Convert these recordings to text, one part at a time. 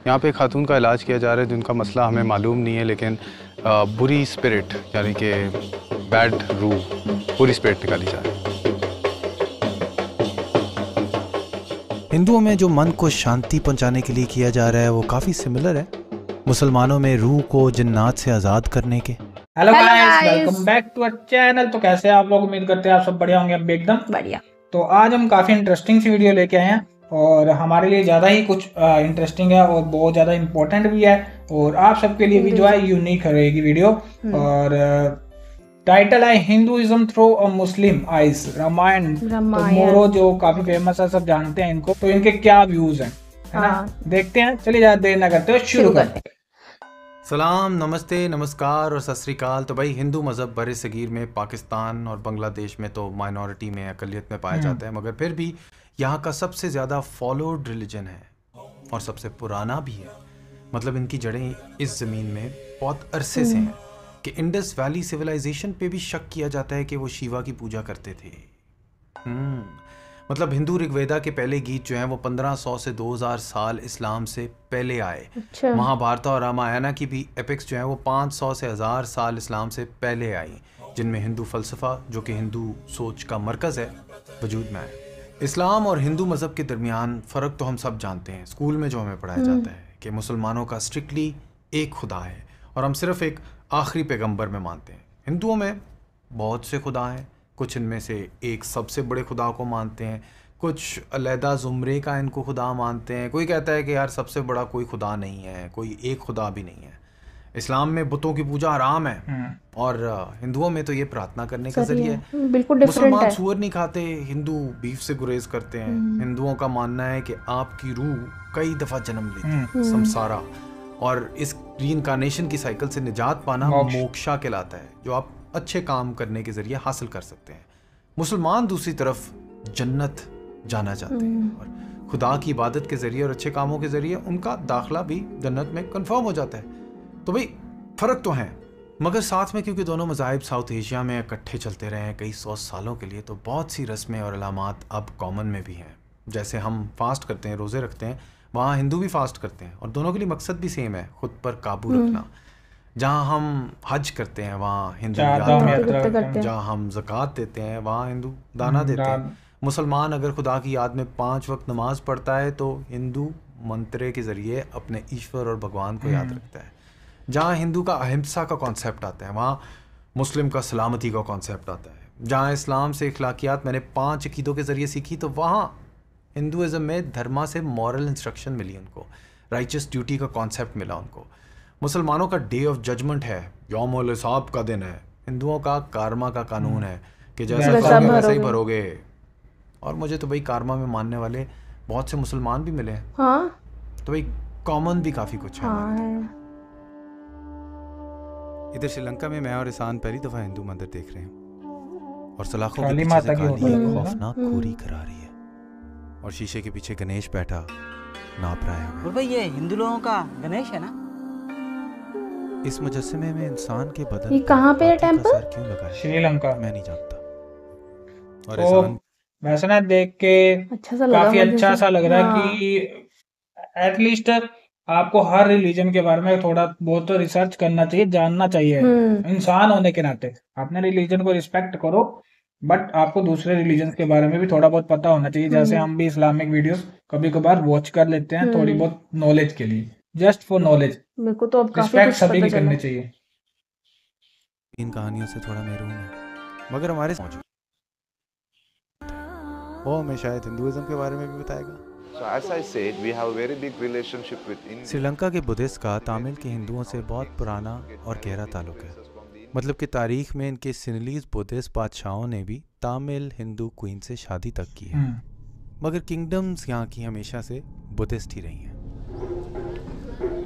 यहाँ पे खातून का इलाज किया जा रहा है जिनका मसला हमें मालूम नहीं है, लेकिन बुरी स्पिरिट यानी कि बैड रूह, बुरी स्पिरिट निकाली जा रही है। हिंदुओं में जो मन को शांति पहुंचाने के लिए किया जा रहा है वो काफ़ी सिमिलर है मुसलमानों में रूह को जिन्नात से आज़ाद करने के। Hello guys, welcome back to our channel. तो कैसे हैं आप लोग? उम्मीद करते हैं आप सब बढ़िया होंगे। हम भी एकदम बढ़िया। तो आज हम काफ़ी इंटरेस्टिंग सी वीडियो लेके आए हैं और हमारे लिए ज़्यादा ही कुछ इंटरेस्टिंग है और बहुत ज़्यादा इम्पोर्टेंट भी है और आप सबके लिए भी जो है यूनिक रहेगी वीडियो। और टाइटल है Hinduism through a Muslim eyes, Ramayana. तो मोरो जो काफ़ी फेमस है, सब जानते हैं इनको। तो इनके क्या व्यूज़ हैं, है ना? देखते हैं। चलिए ज़्यादा देर ना करते हुए शुरू करते हैं। सलाम, नमस्ते, नमस्कार और सत श्री अकाल। तो भाई हिंदू मज़हब बर सगीर में पाकिस्तान और बांग्लादेश में तो माइनॉरिटी में, अक़लियत में पाया जाता है, मगर फिर भी यहाँ का सबसे ज़्यादा फॉलोड रिलीजन है और सबसे पुराना भी है। मतलब इनकी जड़ें इस ज़मीन में बहुत अरसे से हैं कि इंडस वैली सिविलाइजेशन पे भी शक किया जाता है कि वो शिवा की पूजा करते थे। मतलब हिंदू ऋग्वेदा के पहले गीत जो हैं वो 1500 से 2000 साल इस्लाम से पहले आए। अच्छा। महाभारत और रामायण की भी एपिक्स जो हैं वो 500 से 1000 साल इस्लाम से पहले आई, जिनमें हिंदू फ़लसफ़ा जो कि हिंदू सोच का मरकज़ है वजूद में आए। इस्लाम और हिंदू मज़हब के दरमियान फ़र्क तो हम सब जानते हैं, स्कूल में जो हमें पढ़ाया जाता है कि मुसलमानों का स्ट्रिक्टली एक खुदा है और हम सिर्फ़ एक आखिरी पैगंबर में मानते हैं। हिंदुओं में बहुत से खुदा हैं, कुछ इनमें से एक सबसे बड़े खुदा को मानते हैं, कुछ अलहदा ज़ुमरे का इनको खुदा मानते हैं। कोई कहता है कि यार सबसे बड़ा कोई खुदा नहीं है, कोई एक खुदा भी नहीं है। इस्लाम में बुतों की पूजा हराम है और हिंदुओं में तो ये प्रार्थना करने का जरिए है। बिल्कुल डिफरेंट मुसलमान है। सूअर नहीं खाते, हिंदू बीफ से गुरेज करते हैं। हिंदुओं का मानना है कि आपकी रूह कई दफ़ा जन्म लेती है, संसारा, और इस रीइंकार्नेशन की साइकिल से निजात पाना मोक्षा कहलाता है, जो आप अच्छे काम करने के जरिए हासिल कर सकते हैं। मुसलमान दूसरी तरफ जन्नत जाना चाहते हैं और खुदा की इबादत के जरिए और अच्छे कामों के जरिए उनका दाखिला भी जन्नत में कंफर्म हो जाता है। तो भाई फ़र्क तो हैं, मगर साथ में क्योंकि दोनों मज़ाहिब साउथ एशिया में इकट्ठे चलते रहे हैं कई सौ सालों के लिए, तो बहुत सी रस्में और अलामात अब कॉमन में भी हैं। जैसे हम फास्ट करते हैं, रोज़े रखते हैं, वहाँ हिंदू भी फास्ट करते हैं और दोनों के लिए मकसद भी सेम है, खुद पर काबू रखना। जहाँ हम हज करते हैं वहाँ हिंदू यात्रा करते हैं, जहाँ हम ज़कात देते हैं वहाँ हिंदू दाना देते हैं। मुसलमान अगर खुदा की याद में 5 वक्त नमाज पढ़ता है तो हिंदू मंत्रे के ज़रिए अपने ईश्वर और भगवान को याद रखता है। जहाँ हिंदू का अहिंसा का कॉन्सेप्ट आता है वहाँ मुस्लिम का सलामती का कॉन्सेप्ट आता है। जहाँ इस्लाम से इखलाकियात मैंने 5 अकीदों के ज़रिए सीखी, तो वहाँ हिंदुज़म में धर्मा से मॉरल इंस्ट्रक्शन मिली उनको, राइचस ड्यूटी का कॉन्सेप्ट मिला उनको। मुसलमानों का डे ऑफ जजमेंट है, यौमुल हिसाब का दिन है। हिंदुओं का कारमा का कानून है कि जैसा करोगे वैसा ही भरोगे। और मुझे तो भाई कारमा में मानने वाले बहुत से मुसलमान भी मिले हैं। हाँ? तो भाई कॉमन भी काफ़ी कुछ है। इधर श्रीलंका में मैं और ईसान पहली दफ़ा हिंदू मंदिर देख रहे हैं और सलाखों के पीछे से काली एक खौफनाक खोरी करा रही है और शीशे के पीछे गणेश बैठा नाप रहा है। और भाई ये हिंदू लोगों का गणेश है ना? इस मुजस्समे में इंसान के बदन ये कहाँ पे है टेंपल? क्यों लगा है? श्रीलंका। मैं नहीं जानता। और तो वैसे ना देख के काफी अच्छा सा लग रहा है कि एटलीस्ट आपको हर रिलीजन के बारे में थोड़ा बहुत तो रिसर्च करना चाहिए, जानना चाहिए। इंसान होने के नाते अपने रिलीजन को रिस्पेक्ट करो, बट आपको दूसरे रिलीजन के बारे में भी थोड़ा बहुत पता होना चाहिए। जैसे हम भी इस्लामिक वीडियोस कभी कभार वॉच कर लेते हैं थोड़ी बहुत नॉलेज के लिए, जस्ट फॉर नॉलेज। मेरे को तो अब काफी रिस्पेक्ट कुछ सभी पता की करनी चला। चाहिए। इन कहानियों से थोड़ा महरूम है, मगर हमारे मौजूद वो हमें शायद हिंदुइज्म के बारे में भी बताएगा। So as I said, we have a very big relationship with India. Sri Lanka के बुद्धिस्ट का तामिल के हिंदुओं से बहुत पुराना और गहरा ताल्लुक है। मतलब कि तारीख में इनके सिनलीज बुद्धिस्ट बादशाहों ने भी तामिल हिंदू क्वीन से शादी तक की है, मगर किंगडम्स यहाँ की हमेशा से बुद्धिस्ट ही रही हैं।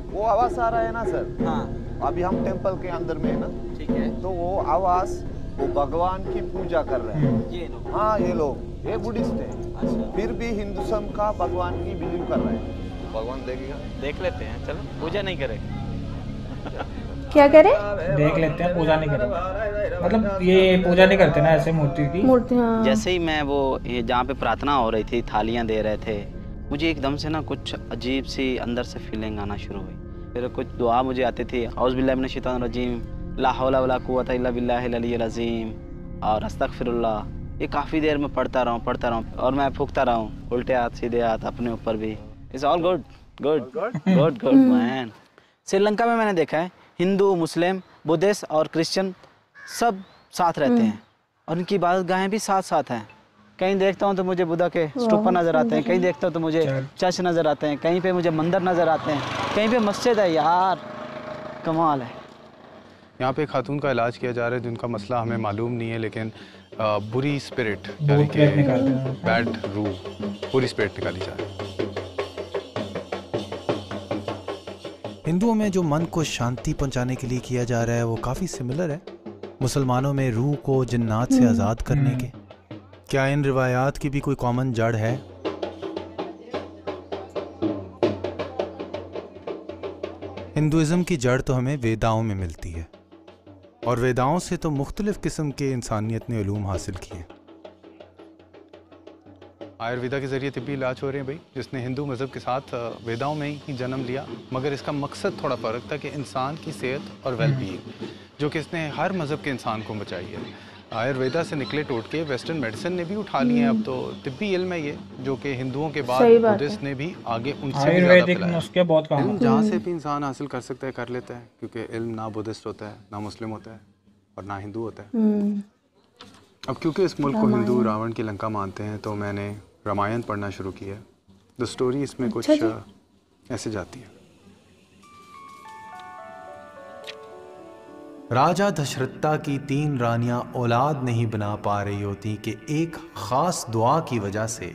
वो आवाज आ रहा है ना सर? हाँ। अभी हम टेंपल के अंदर में है ना? ठीक है। तो वो आवाज वो भगवान की पूजा कर रहे हैं। ये लोग? हाँ, ये लोग, ये बुद्धिस्ट है। अच्छा। फिर भी हिंदुइज्म का भगवान की बिलीव कर रहे हैं। भगवान देखेगा? देख लेते हैं, चलो पूजा नहीं करेंगे। क्या करे? देख लेते हैं, पूजा नहीं करेंगे। मतलब ये पूजा नहीं करते ना ऐसे मूर्ति की। मूर्ति, हाँ। जैसे ही मैं वो जहाँ पे प्रार्थना हो रही थी, थालियां दे रहे थे, मुझे एकदम से ना कुछ अजीब सी अंदर से फीलिंग आना शुरू हुई। फिर कुछ दुआ मुझे आती थी, औज़ु बिल्लाहि मिनश शैतानिर रजीम, ला हौला वला कुव्वता इल्ला बिल्लाहिल अलिय्यिल अज़ीम और अस्तगफिरुल्लाह। ये काफ़ी देर में पढ़ता रहूँ और मैं फूंकता रहूँ, उल्टे हाथ सीधे हाथ अपने ऊपर भी। It's all good good good good man. Sri Lanka में मैंने देखा है हिंदू, मुस्लिम, बुद्धिस्ट और क्रिश्चियन सब साथ रहते हैं और इनकी इबादतगाहें भी साथ साथ हैं। कहीं देखता हूँ तो मुझे बुद्धा के स्तूप नज़र आते हैं, कहीं देखता हूँ तो मुझे चर्च नज़र आते हैं, कहीं पे मुझे मंदिर नज़र आते हैं, कहीं पे मस्जिद है। यार कमाल है। यहाँ पे खातून का इलाज किया जा रहा है जिनका मसला हमें मालूम नहीं है, लेकिन बुरी स्पिरिट यानी कि बैड रूह, पूरी स्पिरिट निकाली जा रही है। हिंदुओं में जो मन को शांति पहुंचाने के लिए किया जा रहा है वो काफ़ी सिमिलर है मुसलमानों में रूह को जिन्नात से आज़ाद करने के। क्या इन रिवायात की भी कोई कॉमन जड़ है? हिंदुइज्म की जड़ तो हमें वेदाओं में मिलती है और वेदाओं से तो मुख्तलिफ किस्म के इंसानियत ने उलूम हासिल किए। आयुर्वेदा के ज़रिए तिब्बी इलाज हो रहे हैं भाई, जिसने हिंदू मज़हब के साथ वेदाओं में ही जन्म लिया, मगर इसका मकसद थोड़ा फ़र्क था कि इंसान की सेहत और वेलबींग, जो कि इसने हर मज़हब के इंसान को बचाई है। आयुर्वेदा से निकले टोटके वेस्टर्न मेडिसिन ने भी उठा लिए हैं। अब तो तिब्बी इल्म है ये, जो कि हिंदुओं के बाद बुद्धिस्ट ने भी आगे उनसे भी ज़्यादा फैलाया। जहाँ से भी इंसान हासिल कर सकता है कर लेता है, क्योंकि इल्म ना बुद्धिस्ट होता है, ना मुस्लिम होता है और ना हिंदू होता है। अब क्योंकि इस मुल्क को हिंदू रावण की लंका मानते हैं तो मैंने रामायण पढ़ना शुरू किया। द स्टोरी इसमें कुछ ऐसे जाती है। राजा दशरथा की 3 रानियां औलाद नहीं बना पा रही होती कि एक ख़ास दुआ की वजह से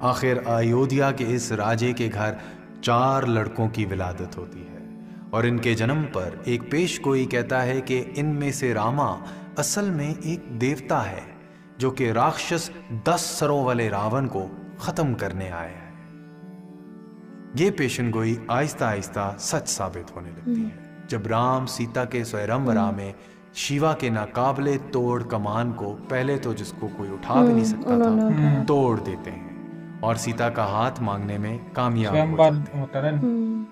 आखिर अयोध्या के इस राजे के घर 4 लड़कों की विलादत होती है और इनके जन्म पर एक पेशगोई कहता है कि इनमें से रामा असल में एक देवता है जो कि राक्षस 10 सरों वाले रावण को ख़त्म करने आया है। ये पेशनगोई आहिस्ता आहिस्ता सच साबित होने लगती है जब राम सीता के स्वयंवरा में शिवा के नाकाबले तोड़ कमान को, पहले तो जिसको कोई उठा भी नहीं सकता था, तोड़ देते हैं और सीता का हाथ मांगने में कामयाब हो जाते हैं।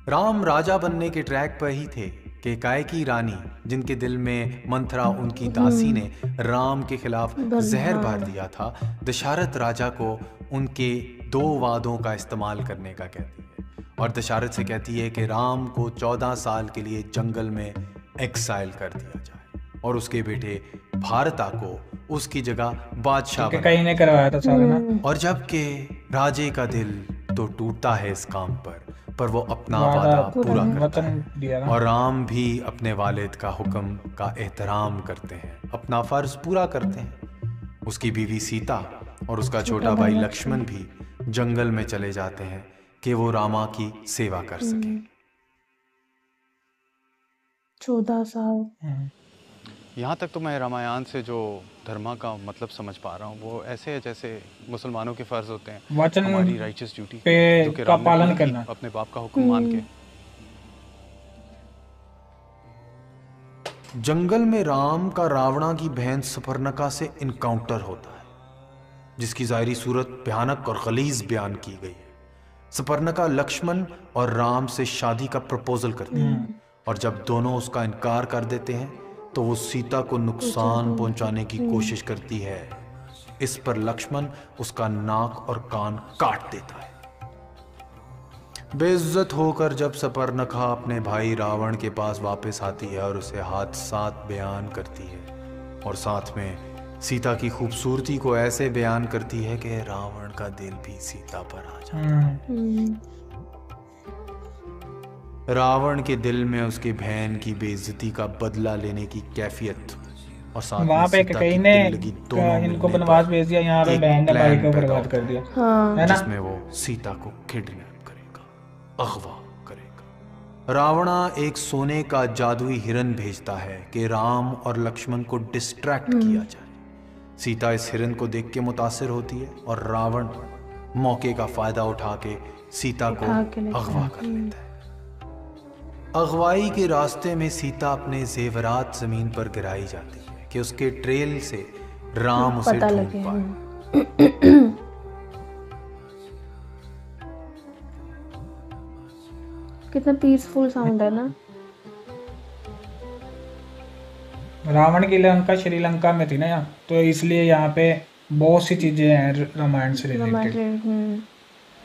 राम राजा बनने के ट्रैक पर ही थे कि कायकी रानी, जिनके दिल में मंथरा उनकी दासी ने राम के खिलाफ जहर भर दिया था, दशरथ राजा को उनके 2 वादों का इस्तेमाल करने का कहती है और दशरथ से कहती है कि राम को 14 साल के लिए जंगल में एक्साइल कर दिया जाए और उसके बेटे भारता को उसकी जगह बादशाह कहीं ने करवाया था सारे ना। और जबकि राजे का दिल तो टूटता है इस काम पर वो अपना वादा पूरा करता है और राम भी अपने वालिद का हुक्म का एहतराम करते हैं, अपना फर्ज पूरा करते हैं। उसकी बीवी सीता और उसका छोटा भाई लक्ष्मण भी जंगल में चले जाते हैं कि वो रामा की सेवा कर सके। 14 साल। यहाँ तक तो मैं रामायण से जो धर्मा का मतलब समझ पा रहा हूँ वो ऐसे है जैसे मुसलमानों के फर्ज होते हैं, वचन हमारी राइचियस ड्यूटी का पालन करना, अपने बाप का हुक्म मान के। जंगल में राम का रावणा की बहन सुपर्णका से इनकाउंटर होता है जिसकी ज़ाहिरी सूरत भयानक और गलीज बयान की गई है। सुपर्णका लक्ष्मण और राम से शादी का प्रपोजल करती है और जब दोनों उसका इनकार कर देते हैं तो वो सीता को नुकसान पहुंचाने की कोशिश करती है। इस पर लक्ष्मण उसका नाक और कान काट देता है। बेइज्जत होकर जब सुपर्णखा अपने भाई रावण के पास वापस आती है और उसे हादसात बयान करती है और साथ में सीता की खूबसूरती को ऐसे बयान करती है कि रावण का दिल भी सीता पर आ जाता है। रावण के दिल में उसकी बहन की बेइज्जती का बदला लेने की कैफियत और साथ वहाँ पे कहीं ने इनको बनवास भेज दिया, यहाँ पे बहन ने भाई को बर्बाद कर दिया, है ना? जिसमें वो सीता को किडनैप करेगा, अगवा करेगा। रावणा एक सोने का जादुई हिरन भेजता है कि राम और लक्ष्मण को डिस्ट्रैक्ट किया जाए। सीता इस हिरन को देख के मुतासिर होती है और रावण मौके का फायदा उठा के सीता को अगवा कर लेता है। अगवाई के रास्ते में सीता अपने जेवरात जमीन पर गिराई जाती है कि उसके ट्रेल से राम उसे पता ढूंढ लगे। पाए। कितना पीसफुल साउंड है ना। रावण की लंका श्रीलंका में थी ना यहाँ, तो इसलिए यहाँ पे बहुत सी चीजें हैं रामायण से रिलेटेड।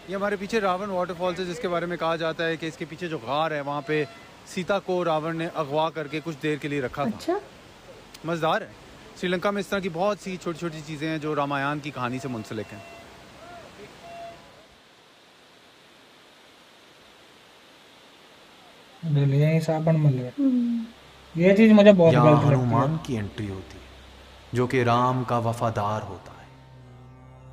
ये हमारे पीछे रावण वाटरफॉल्स है, जिसके बारे में कहा जाता है कि इसके पीछे जो गार है वहाँ पे सीता को रावण ने अगवा करके कुछ देर के लिए रखा था। अच्छा, मजेदार है। श्रीलंका में इस तरह की बहुत सी छोटी छोटी चीजें हैं जो रामायण की कहानी से मुंसलिक हैं। यही साबन मिल गया। ये चीज मुझे बहुत यहाँ गलत लगती है। हनुमान की एंट्री होती है, जो कि राम का वफादार होता है।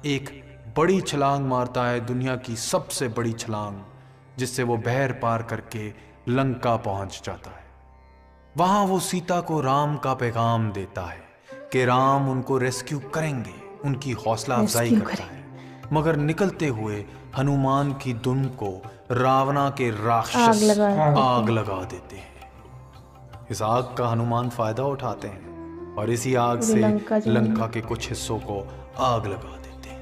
एक बड़ी छलांग मारता है, दुनिया की सबसे बड़ी छलांग, जिससे वो बहर पार करके लंका पहुंच जाता है। वहां वो सीता को राम का पैगाम देता है कि राम उनको रेस्क्यू करेंगे, उनकी हौसला अफजाई करता है। मगर निकलते हुए हनुमान की धुन को रावणा के राक्षस आग लगा देते हैं। इस आग का हनुमान फायदा उठाते हैं और इसी आग से लंका के कुछ हिस्सों को आग लगा देते हैं।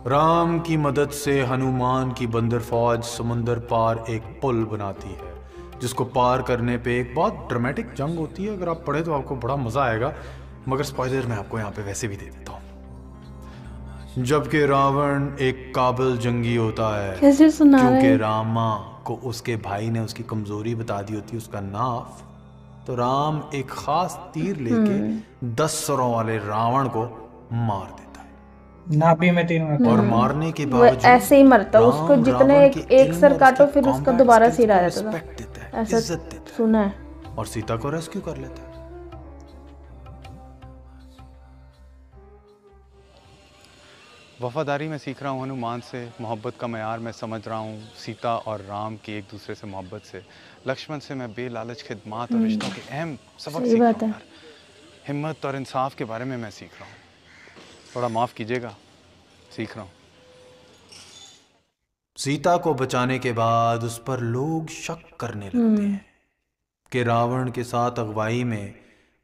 राम की मदद से हनुमान की बंदर फौज समुंदर पार एक पुल बनाती है, जिसको पार करने पे एक बहुत ड्रामेटिक जंग होती है। अगर आप पढ़े तो आपको बड़ा मजा आएगा, मगर स्पॉइलर मैं आपको यहाँ पे वैसे भी दे देता हूँ। जबकि रावण एक काबिल जंगी होता है, क्योंकि रामा को उसके भाई ने उसकी कमजोरी बता दी होती है, उसका नाफ। तो राम एक खास तीर लेके 10 सरों वाले रावण को मार देता है। नाभि में 3 और मारने के बावजूद ऐसे ही मरता, उसको जितने एक सर काटो फिर उसका दोबारा सिर आ जाता था, ऐसा सुना है। और सीता को रेस्क्यू कर लेता है। वफादारी मैं सीख रहा हूँ हनुमान से, मोहब्बत का मयार मैं समझ रहा हूँ सीता और राम की एक दूसरे से मोहब्बत से। लक्ष्मण से मैं बेलालच खिदमत और रिश्तों के अहम सबक सीख रहा हूँ यार। हिम्मत और इंसाफ के बारे में मैं सीख रहा हूँ। थोड़ा माफ़ कीजिएगा, सीख रहा हूँ। सीता को बचाने के बाद उस पर लोग शक करने लगते हैं कि रावण के साथ अगवाई में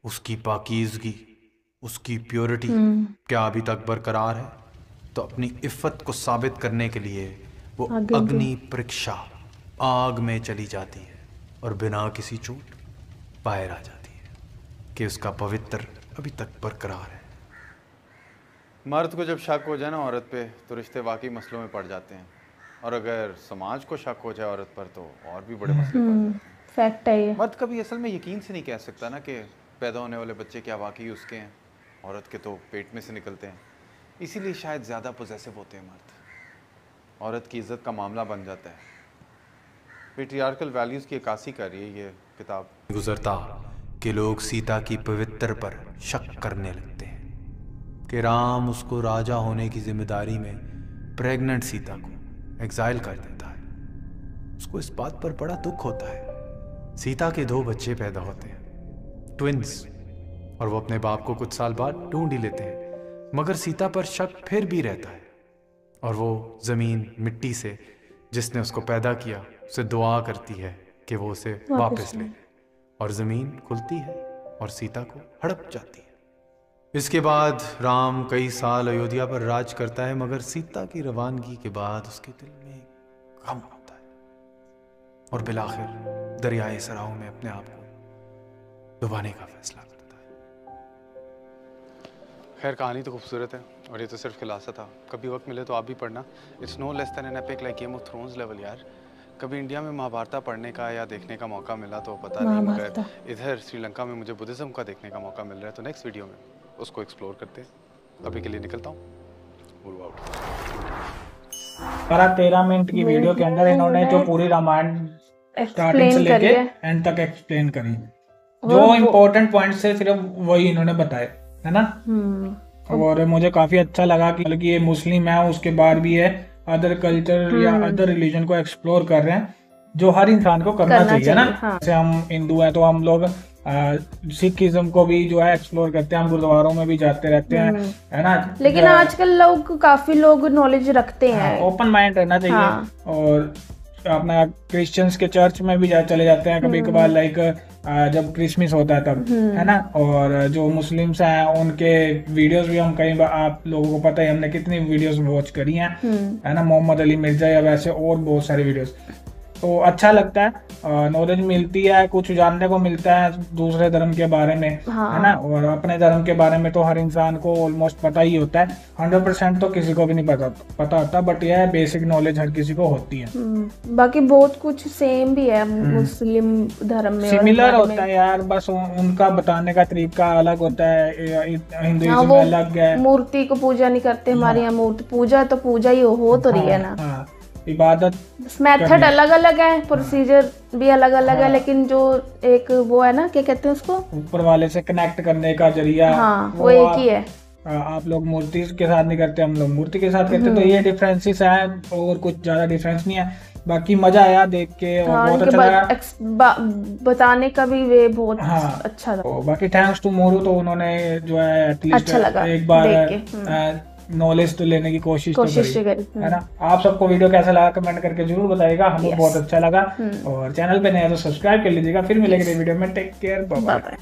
उसकी पाकीज़गी, उसकी प्योरिटी क्या अभी तक बरकरार है। तो अपनी इफ़्फ़त को साबित करने के लिए वो अग्नि परीक्षा आग में चली जाती है और बिना किसी चोट बाहर आ जाती है कि उसका पवित्र अभी तक बरकरार है। मर्द को जब शक हो जाए ना औरत पे, तो रिश्ते वाकई मसलों में पड़ जाते हैं। और अगर समाज को शक हो जाए औरत पर, तो और भी बड़े मसले पड़ जाते हैं। फैक्ट है ये। मर्द कभी असल में यकीन से नहीं कह सकता ना कि पैदा होने वाले बच्चे क्या वाकई उसके हैं। औरत के तो पेट में से निकलते हैं, इसीलिए शायद ज़्यादा पोजेसिव होते हैं मर्द। औरत की इज्जत का मामला बन जाता है। पेट्रियार्कल वैल्यूज़ की अक्कासी कर रही है ये किताब। गुजरता कि लोग सीता की पवित्र पर शक करने लगते हैं कि राम उसको राजा होने की जिम्मेदारी में प्रेग्नेंट सीता को एग्जाइल कर देता है। उसको इस बात पर बड़ा दुख होता है। सीता के 2 बच्चे पैदा होते हैं, ट्विंस, और वो अपने बाप को कुछ साल बाद ढूंढ ही लेते हैं। मगर सीता पर शक फिर भी रहता है और वो ज़मीन मिट्टी से जिसने उसको पैदा किया उसे दुआ करती है कि वो उसे वापस ले। और ज़मीन खुलती है और सीता को हड़प जाती है। इसके बाद राम कई साल अयोध्या पर राज करता है, मगर सीता की रवानगी के बाद उसके दिल में गम होता है और बिलाखिर दरियाए सराओं में अपने आप को डुबाने का फैसला करता है। खैर कहानी तो खूबसूरत है और ये तो सिर्फ खिलासा था। कभी वक्त मिले तो आप भी पढ़ना। It's no less than an epic like Game of Thrones level यार। कभी इंडिया में महाभारत पढ़ने का या देखने का मौका मिला तो पता नहीं, मगर इधर श्रीलंका में मुझे बुद्धिज्म का देखने का मौका मिल रहा है। तो नेक्स्ट वीडियो में उसको एक्सप्लोर करते हैं। अभी के लिए निकलता हूँ। 13 मिनट की वीडियो के अंदर इन्होंने जो पूरी रामायण स्टार्टिंग से लेके एंड तक एक्सप्लेन करी। जो इम्पोर्टेंट पॉइंट्स थे सिर्फ वही इन्होंने बताए, है ना। और मुझे काफी अच्छा लगा कि बल्कि ये मुस्लिम है, उसके बाद भी है अदर कल्चर या अदर रिलीजन को एक्सप्लोर कर रहे हैं, जो हर इंसान को करना चाहिए ना। जैसे हम हिंदू हैं तो हम लोग सिखिज्म को भी जो है एक्सप्लोर करते हैं, हम गुरुद्वारों में भी जाते रहते हैं, है ना। लेकिन आजकल काफी लोग नॉलेज रखते हैं। ओपन माइंड रहना चाहिए। और अपना क्रिश्चियंस के चर्च में भी चले जाते हैं कभी कभार, लाइक जब क्रिसमस होता है तब, है ना। और जो मुस्लिम्स हैं उनके वीडियोस भी हम कई बार, आप लोगों को पता है हमने कितनी वीडियोस वॉच करी हैं, है ना, मोहम्मद अली मिर्जा या वैसे और बहुत सारे वीडियोस। तो अच्छा लगता है, नॉलेज मिलती है, कुछ जानने को मिलता है दूसरे धर्म के बारे में, है ना। और अपने धर्म के बारे में तो हर इंसान को ऑलमोस्ट पता ही होता है, 100% तो किसी को भी नहीं पता होता, बट यह बेसिक नॉलेज हर किसी को होती है। बाकी बहुत कुछ सेम भी है मुस्लिम धर्म में, सिमिलर होता है यार, बस उनका बताने का तरीका अलग होता है, हिंदुइज्म में अलग है। मूर्ति को पूजा नहीं करते, हमारे यहाँ मूर्ति पूजा तो पूजा ही हो तो रही है ना, इबादत मेथड अलग अलग है, प्रोसीजर भी अलग अलग है, लेकिन जो एक वो है ना, क्या कहते हैं उसको, ऊपर वाले से कनेक्ट करने का जरिया, वो एक ही है। आप लोग मूर्ति के साथ नहीं करते, हम लोग मूर्ति के साथ करते, तो ये डिफरेंसेस है और कुछ ज्यादा डिफरेंस नहीं है। बाकी मजा आया देख के और बहुत अच्छा लगा, बताने का भी वे बहुत अच्छा था। बाकी थैंक्स टू मोरू, तो उन्होंने जो है एटलीस्ट एक बार नॉलेज तो लेने की कोशिश करी, है ना। आप सबको वीडियो कैसा लगा कमेंट करके जरूर बताइएगा, हमें बहुत अच्छा लगा। और चैनल पे नया तो सब्सक्राइब कर लीजिएगा। फिर मिलेंगे वीडियो में, टेक केयर, बाय बाय।